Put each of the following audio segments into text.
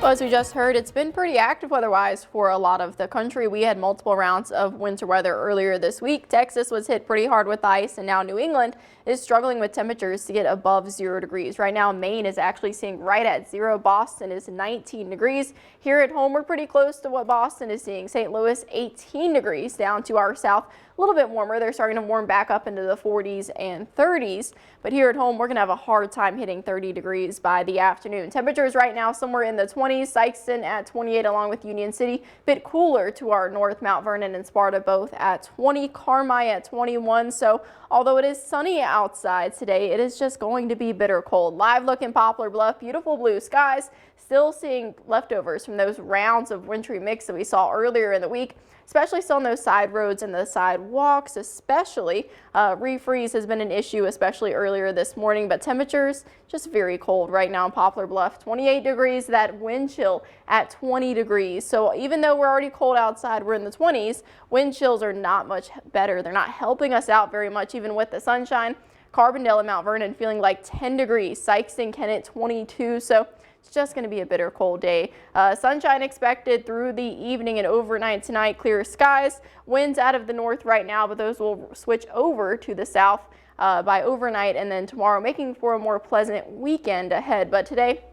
Well, as we just heard, it's been pretty active weather-wise for a lot of the country. We had multiple rounds of winter weather earlier this week. Texas was hit pretty hard with ice, and now New England is struggling with temperatures to get above 0 degrees. Right now, Maine is actually seeing right at 0. Boston is 19 degrees. Here at home, we're pretty close to what Boston is seeing. St. Louis, 18 degrees. Down to our south, a little bit warmer. They're starting to warm back up into the 40s and 30s. But here at home, we're going to have a hard time hitting 30 degrees by the afternoon. Temperatures right now somewhere in the 20s. Sikeston at 28 along with Union City. Bit cooler to our north. Mount Vernon and Sparta both at 20. Carmi at 21. So although it is sunny outside today, it is just going to be bitter cold. Live look in Poplar Bluff. Beautiful blue skies. Still seeing leftovers from those rounds of wintry mix that we saw earlier in the week, especially still on those side roads and the sidewalks, especially. Refreeze has been an issue, especially earlier this morning, but temperatures just very cold right now in Poplar Bluff. 28 degrees, that wind chill at 20 degrees. So even though we're already cold outside, we're in the 20s, wind chills are not much better. They're not helping us out very much, even with the sunshine. Carbondale and Mount Vernon feeling like 10 degrees. Sykes and Kennett 22. So it's just going to be a bitter cold day. Sunshine expected through the evening and overnight tonight. Clear skies. Winds out of the north right now, but those will switch over to the south by overnight and then tomorrow, making for a more pleasant weekend ahead. But today,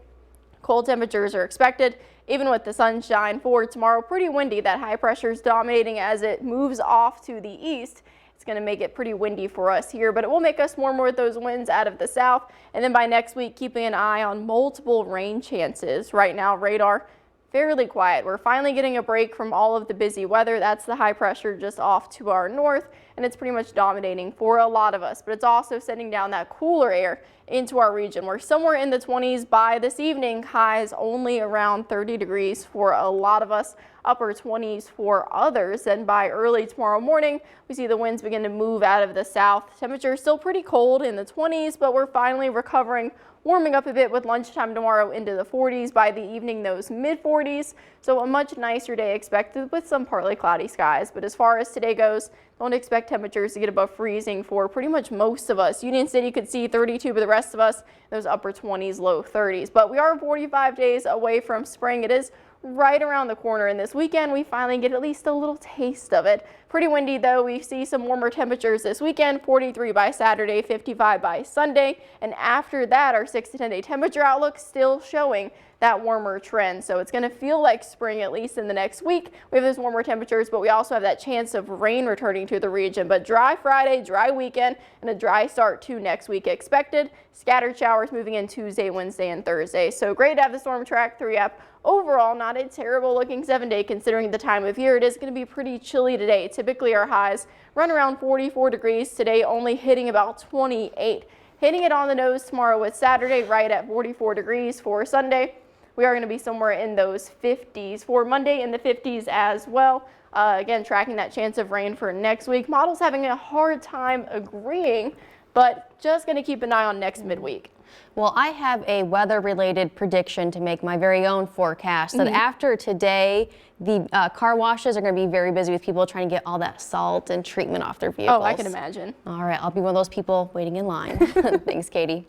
cold temperatures are expected, even with the sunshine. For tomorrow, pretty windy. That high pressure is dominating as it moves off to the east. It's going to make it pretty windy for us here, but it will make us warmer with those winds out of the south. And then by next week, keeping an eye on multiple rain chances. Right now, radar fairly quiet. We're finally getting a break from all of the busy weather. That's the high pressure just off to our north, and it's pretty much dominating for a lot of us. But it's also sending down that cooler air into our region. We're somewhere in the 20s by this evening. Highs only around 30 degrees for a lot of us. Upper 20s for others. And by early tomorrow morning, we see the winds begin to move out of the south. Temperature still pretty cold in the 20s, but we're finally recovering, warming up a bit with lunchtime tomorrow into the 40s. By the evening, those mid 40s. So a much nicer day expected with some partly cloudy skies. But as far as today goes, don't expect temperatures to get above freezing for pretty much most of us. Union City could see 32, but the rest of us, those upper 20s, low 30s. But we are 45 days away from spring. It is right around the corner, and this weekend we finally get at least a little taste of it. Pretty windy though. We see some warmer temperatures this weekend. 43 by Saturday, 55 by Sunday, and after that our 6 to 10 day temperature outlook still showing that warmer trend. So it's going to feel like spring at least in the next week. We have those warmer temperatures, but we also have that chance of rain returning to the region. But dry Friday, dry weekend, and a dry start to next week expected. Scattered showers moving in Tuesday, Wednesday, and Thursday. So great to have the Storm Track 3 app. Overall, not a terrible looking 7-day considering the time of year. It is going to be pretty chilly today. Typically our highs run around 44 degrees. Today only hitting about 28. Hitting it on the nose tomorrow with Saturday right at 44 degrees. For Sunday, we are going to be somewhere in those 50s. For Monday, in the 50s as well. Again, tracking that chance of rain for next week. Models having a hard time agreeing, but just going to keep an eye on next midweek. Well, I have a weather-related prediction to make my very own forecast that after today, the car washes are going to be very busy with people trying to get all that salt and treatment off their vehicles. Oh, I can imagine. All right, I'll be one of those people waiting in line. Thanks, Katie.